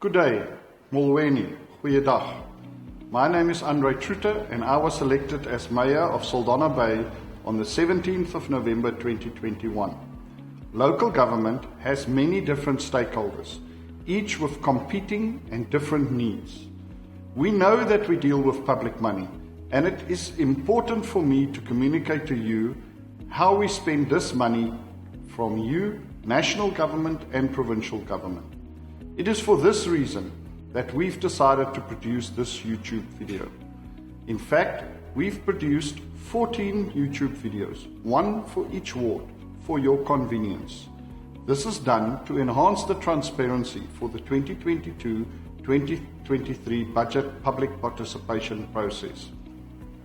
Good day, Molweni, goeiedag. My name is Andre Trutte and I was elected as Mayor of Saldanha Bay on the 17th of November 2021. Local government has many different stakeholders, each with competing and different needs. We know that we deal with public money, and it is important for me to communicate to you how we spend this money from you, national government and provincial government. It is for this reason that we've decided to produce this YouTube video. In fact, we've produced 14 YouTube videos, one for each ward, for your convenience. This is done to enhance the transparency for the 2022-2023 budget public participation process.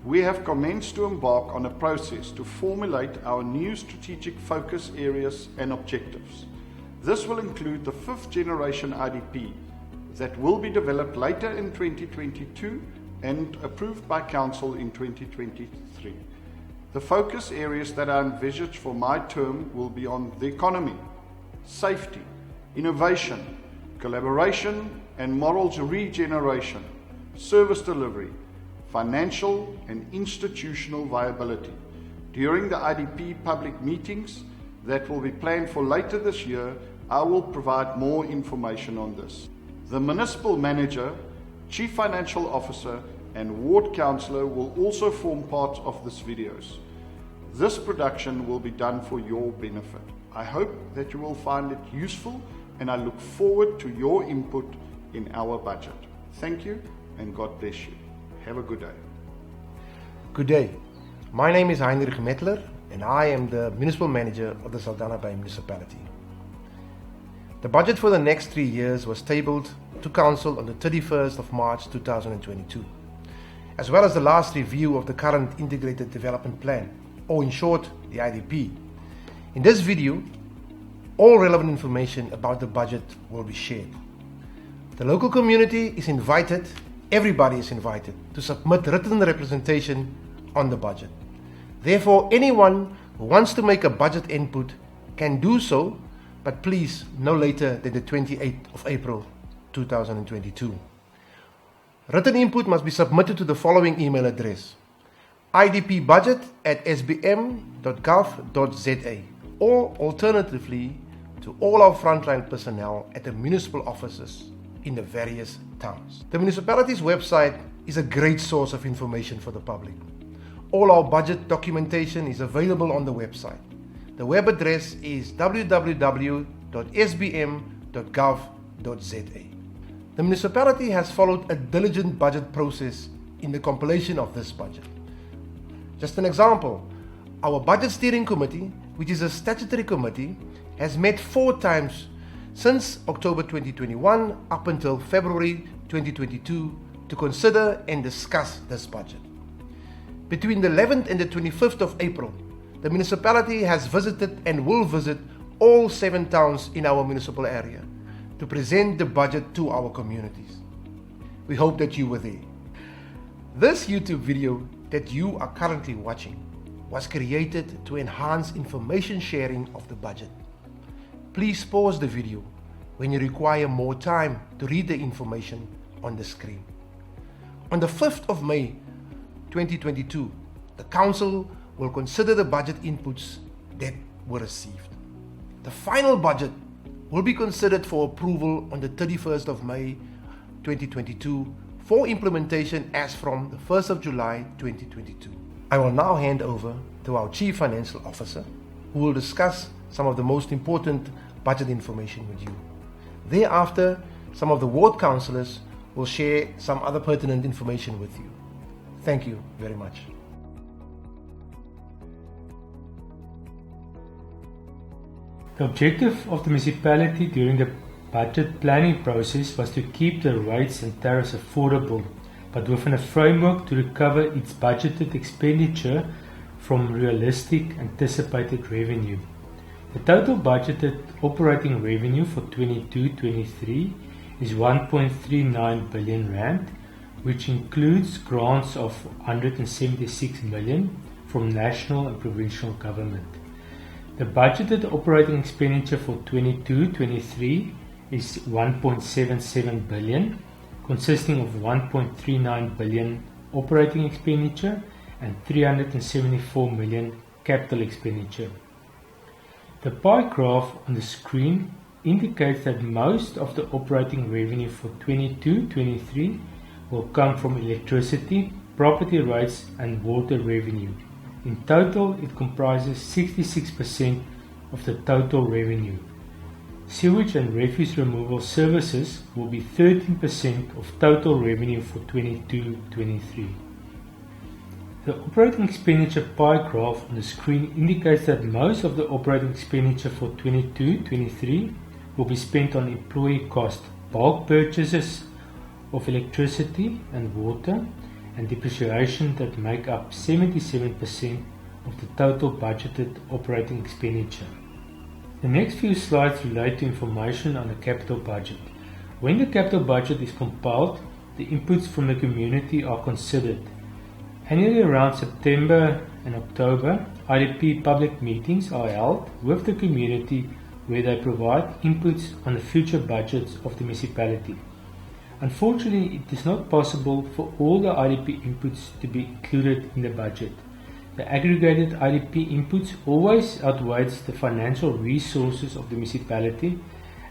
We have commenced to embark on a process to formulate our new strategic focus areas and objectives. This will include the 5th generation IDP that will be developed later in 2022 and approved by Council in 2023. The focus areas that are envisaged for my term will be on the economy, safety, innovation, collaboration and moral regeneration, service delivery, financial and institutional viability. During the IDP public meetings that will be planned for later this year, I will provide more information on this. The municipal manager, chief financial officer and ward councillor will also form part of these videos. This production will be done for your benefit. I hope that you will find it useful and I look forward to your input in our budget. Thank you and God bless you. Have a good day. Good day. My name is Heinrich Mettler and I am the Municipal Manager of the Saldanha Bay Municipality. The budget for the next 3 years was tabled to Council on the 31st of March 2022, as well as the last review of the current Integrated Development Plan, or in short, the IDP. In this video, all relevant information about the budget will be shared. The local community is invited, everybody is invited, to submit written representation on the budget. Therefore, anyone who wants to make a budget input can do so, but please no later than the 28th of April 2022. Written input must be submitted to the following email address: idpbudget@sbm.gov.za, or alternatively to all our frontline personnel at the municipal offices in the various towns. The municipality's website is a great source of information for the public. All our budget documentation is available on the website. The web address is www.sbm.gov.za. The municipality has followed a diligent budget process in the compilation of this budget. Just an example, our Budget Steering Committee, which is a statutory committee, has met 4 times since October 2021 up until February 2022 to consider and discuss this budget. Between the 11th and the 25th of April, the municipality has visited and will visit all 7 towns in our municipal area to present the budget to our communities. We hope that you were there. This YouTube video that you are currently watching was created to enhance information sharing of the budget. Please pause the video when you require more time to read the information on the screen. On the 5th of May 2022, the Council will consider the budget inputs that were received. The final budget will be considered for approval on the 31st of May 2022 for implementation as from the 1st of July 2022. I will now hand over to our Chief Financial Officer, who will discuss some of the most important budget information with you. Thereafter, some of the ward councillors will share some other pertinent information with you. Thank you very much. The objective of the municipality during the budget planning process was to keep the rates and tariffs affordable, but within a framework to recover its budgeted expenditure from realistic anticipated revenue. The total budgeted operating revenue for 22-23 is 1.39 billion rand, which includes grants of 176 million from national and provincial government. The budgeted operating expenditure for 22-23 is 1.77 billion, consisting of 1.39 billion operating expenditure and 374 million capital expenditure. The pie graph on the screen indicates that most of the operating revenue for 22-23 will come from electricity, property rights and water revenue. In total, it comprises 66% of the total revenue. Sewage and refuse removal services will be 13% of total revenue for 22-23. The operating expenditure pie graph on the screen indicates that most of the operating expenditure for 22-23 will be spent on employee cost, bulk purchases of electricity and water, and depreciation that make up 77% of the total budgeted operating expenditure. The next few slides relate to information on the capital budget. When the capital budget is compiled, the inputs from the community are considered. Annually around September and October, IDP public meetings are held with the community where they provide inputs on the future budgets of the municipality. Unfortunately, it is not possible for all the IDP inputs to be included in the budget. The aggregated IDP inputs always outweighs the financial resources of the municipality,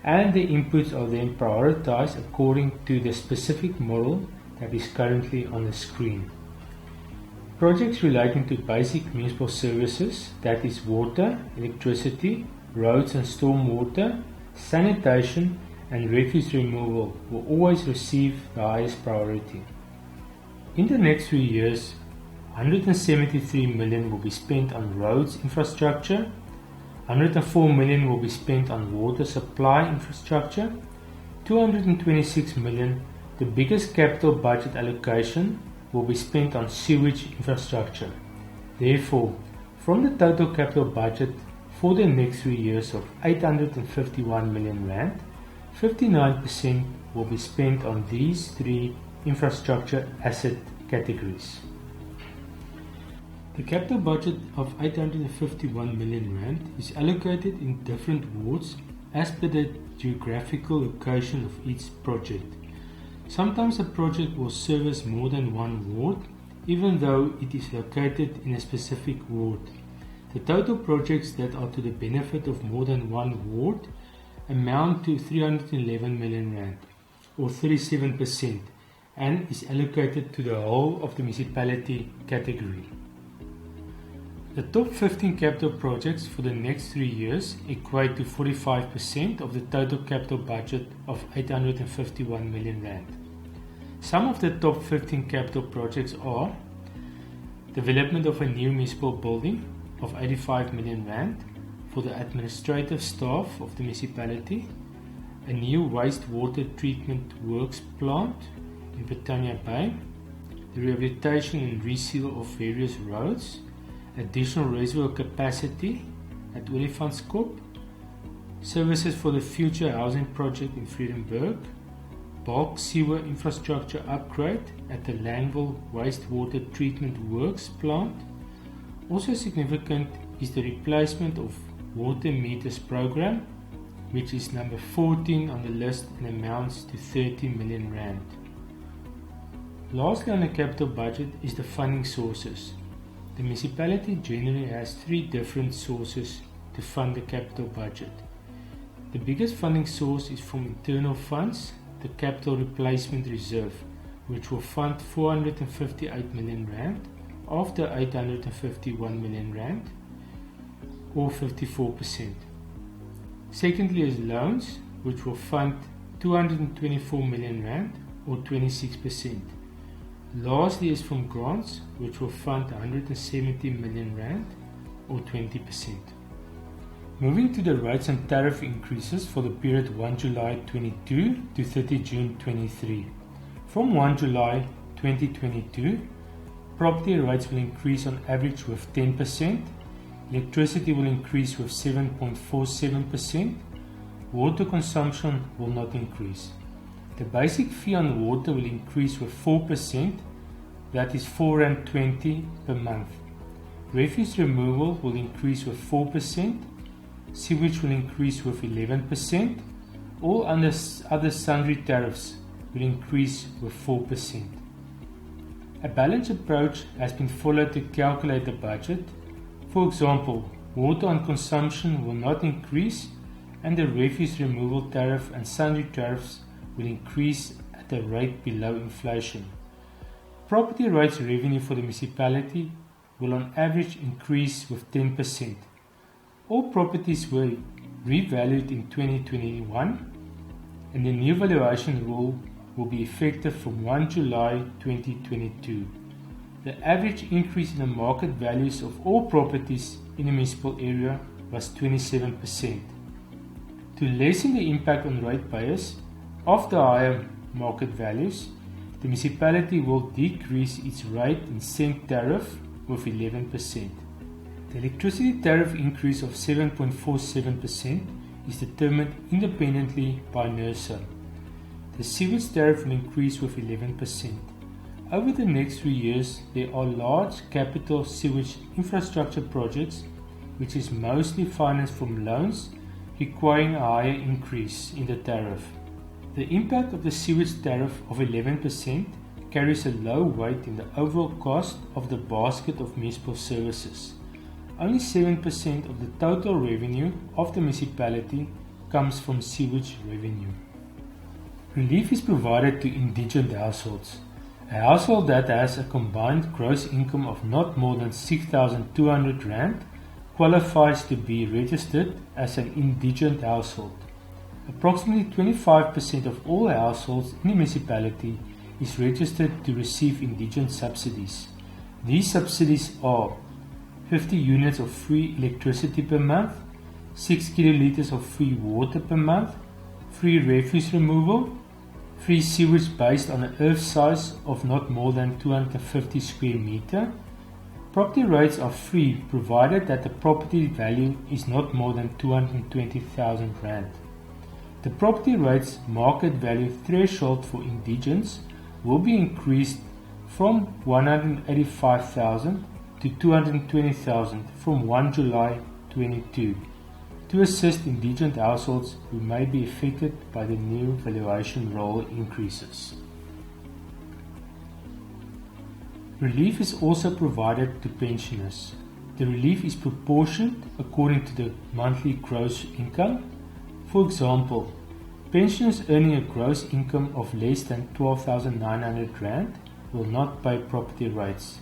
and the inputs are then prioritized according to the specific model that is currently on the screen. Projects relating to basic municipal services, that is water, electricity, roads and stormwater, sanitation and refuse removal, will always receive the highest priority. In the next few years, 173 million will be spent on roads infrastructure, 104 million will be spent on water supply infrastructure, 226 million, the biggest capital budget allocation, will be spent on sewage infrastructure. Therefore, from the total capital budget for the next 3 years of 851 million rand, 59% will be spent on these three infrastructure asset categories. The capital budget of 851 million rand is allocated in different wards as per the geographical location of each project. Sometimes a project will service more than one ward, even though it is located in a specific ward. The total projects that are to the benefit of more than one ward amount to 311 million rand, or 37%, and is allocated to the whole of the municipality category. The top 15 capital projects for the next 3 years equate to 45% of the total capital budget of 851 million rand. Some of the top 15 capital projects are development of a new municipal building of 85 million rand for the administrative staff of the municipality, a new wastewater treatment works plant in Britannia Bay, the rehabilitation and reseal of various roads, additional reservoir capacity at Olifantskop, services for the future housing project in Vredenburg, bulk sewer infrastructure upgrade at the Langebaan wastewater treatment works plant. Also significant is the replacement of water meters program, which is number 14 on the list and amounts to 30 million rand. Lastly on the capital budget is the funding sources. The municipality generally has 3 different sources to fund the capital budget. The biggest funding source is from internal funds, the Capital Replacement Reserve, which will fund 458 million rand of the 851 million rand, or 54%. Secondly is loans, which will fund 224 million rand, or 26%. Lastly is from grants, which will fund 170 million rand, or 20%. Moving to the rates and tariff increases for the period 1 July 22 to 30 June 23. From 1 July 2022, property rates will increase on average with 10%, electricity will increase with 7.47%, water consumption will not increase. The basic fee on water will increase with 4%, that is R4.20 per month. Refuse removal will increase with 4%, sewage will increase with 11%, All other sundry tariffs will increase with 4%. A balanced approach has been followed to calculate the budget. For example, water on consumption will not increase, and the refuse removal tariff and sundry tariffs will increase at a rate below inflation. Property rights revenue for the municipality will on average increase with 10%. All properties were revalued in 2021, and the new valuation rule will be effective from 1 July 2022. The average increase in the market values of all properties in the municipal area was 27%. To lessen the impact on ratepayers of the higher market values, the municipality will decrease its rate and cent tariff with 11%. The electricity tariff increase of 7.47% is determined independently by NERSA. The sewage tariff will increase with 11%. Over the next 3 years, there are large capital sewage infrastructure projects which is mostly financed from loans requiring a higher increase in the tariff. The impact of the sewage tariff of 11% carries a low weight in the overall cost of the basket of municipal services. Only 7% of the total revenue of the municipality comes from sewage revenue. Relief is provided to indigent households. A household that has a combined gross income of not more than 6,200 Rand qualifies to be registered as an indigent household. Approximately 25% of all households in the municipality is registered to receive indigent subsidies. These subsidies are 50 units of free electricity per month, 6 kiloliters of free water per month, free refuse removal, free sewage based on an earth size of not more than 250 square meter. Property rates are free provided that the property value is not more than 220,000 Rand. The property rates market value threshold for indigents will be increased from 185,000 to 220,000 from 1 July 2022 to assist indigent households who may be affected by the new valuation roll increases. Relief is also provided to pensioners. The relief is proportioned according to the monthly gross income. For example, pensioners earning a gross income of less than 12,900 Rand will not pay property rates.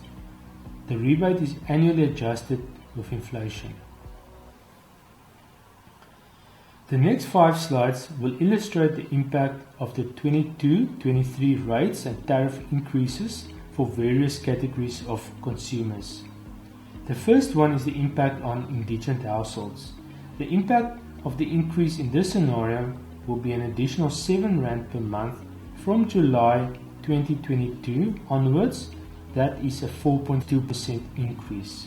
The rebate is annually adjusted with inflation. The next 5 slides will illustrate the impact of the 22-23 rates and tariff increases for various categories of consumers. The first one is the impact on indigent households. The impact of the increase in this scenario will be an additional 7 Rand per month from July 2022 onwards. That is a 4.2% increase.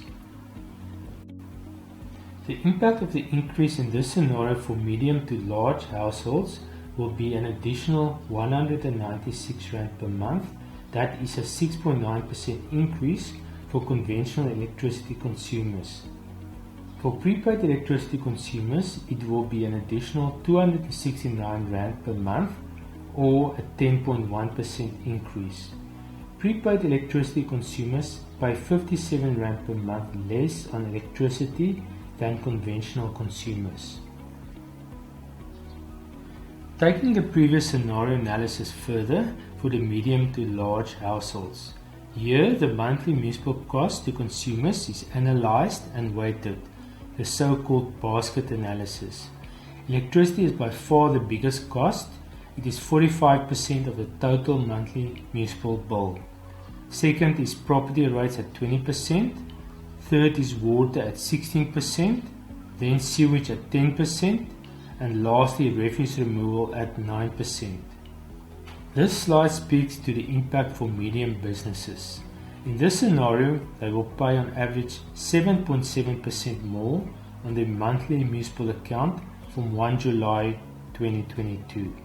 The impact of the increase in this scenario for medium to large households will be an additional 196 Rand per month. That is a 6.9% increase for conventional electricity consumers. For prepaid electricity consumers, it will be an additional 269 Rand per month or a 10.1% increase. Prepaid electricity consumers pay 57 Rand per month less on electricity than conventional consumers. Taking the previous scenario analysis further for the medium to large households. Here, the monthly municipal cost to consumers is analyzed and weighted, the so-called basket analysis. Electricity is by far the biggest cost. It is 45% of the total monthly municipal bill. Second is property rates at 20%. Third is water at 16%. Then sewage at 10%. And lastly refuse removal at 9%. This slide speaks to the impact for medium businesses. In this scenario, they will pay on average 7.7% more on their monthly municipal account from 1 July 2022.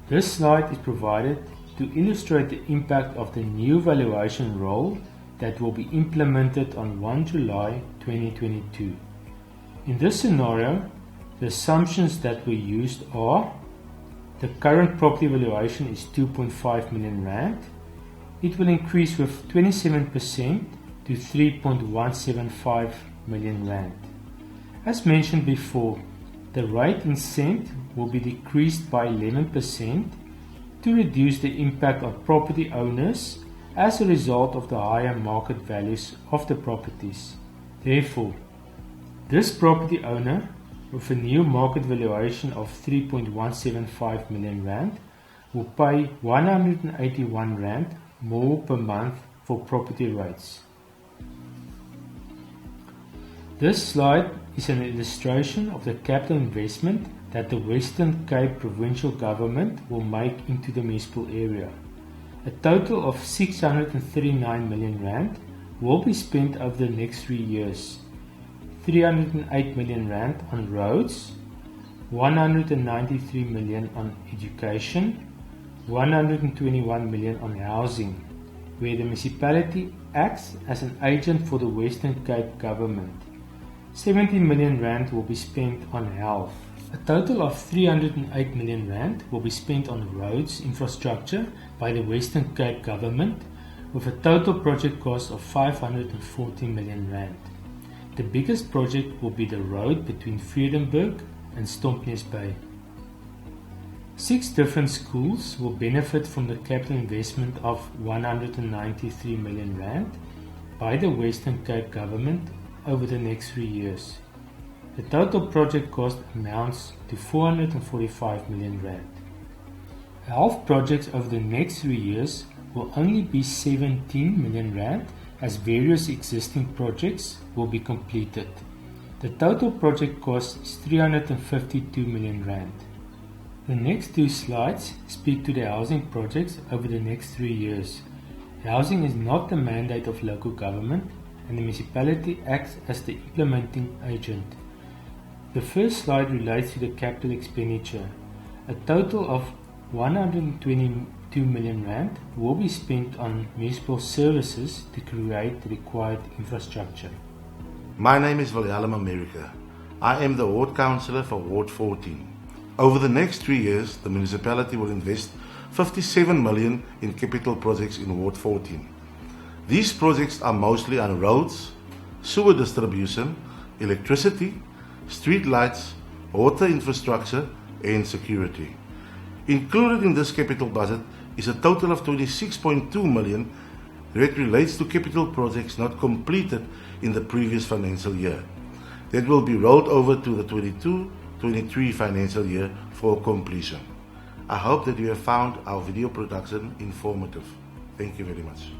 This slide is provided to illustrate the impact of the new valuation roll that will be implemented on 1 July 2022. In this scenario, The assumptions that were used are: the current property valuation is 2.5 million rand. It will increase with 27% to 3.175 million rand. As mentioned before, the rate in cent will be decreased by 11% to reduce the impact on property owners as a result of the higher market values of the properties. Therefore, this property owner with a new market valuation of 3.175 million rand will pay 181 rand more per month for property rates. This slide is an illustration of the capital investment that the Western Cape Provincial Government will make into the municipal area. A total of 639 million rand will be spent over the next 3 years. 308 million rand on roads, 193 million on education, 121 million on housing, where the municipality acts as an agent for the Western Cape Government. 70 million rand will be spent on health. A total of 308 million rand will be spent on roads infrastructure by the Western Cape Government, with a total project cost of 540 million rand. The biggest project will be the road between Vredenburg and Stompnes Bay. 6 different schools will benefit from the capital investment of 193 million rand by the Western Cape Government over the next 3 years. The total project cost amounts to 445 million rand. Health projects over the next 3 years will only be 17 million rand, as various existing projects will be completed. The total project cost is 352 million rand. The next 2 slides speak to the housing projects over the next 3 years. Housing is not the mandate of local government, and the municipality acts as the implementing agent. The first slide relates to the capital expenditure. A total of 122 million rand will be spent on municipal services to create the required infrastructure. My name is Wilhelm America. I am the Ward Councillor for Ward 14. Over the next 3 years, the municipality will invest 57 million in capital projects in Ward 14. These projects are mostly on roads, sewer distribution, electricity, street lights, water infrastructure and security. Included in this capital budget is a total of 26.2 million that relates to capital projects not completed in the previous financial year. That will be rolled over to the 22-23 financial year for completion. I hope that you have found our video production informative. Thank you very much.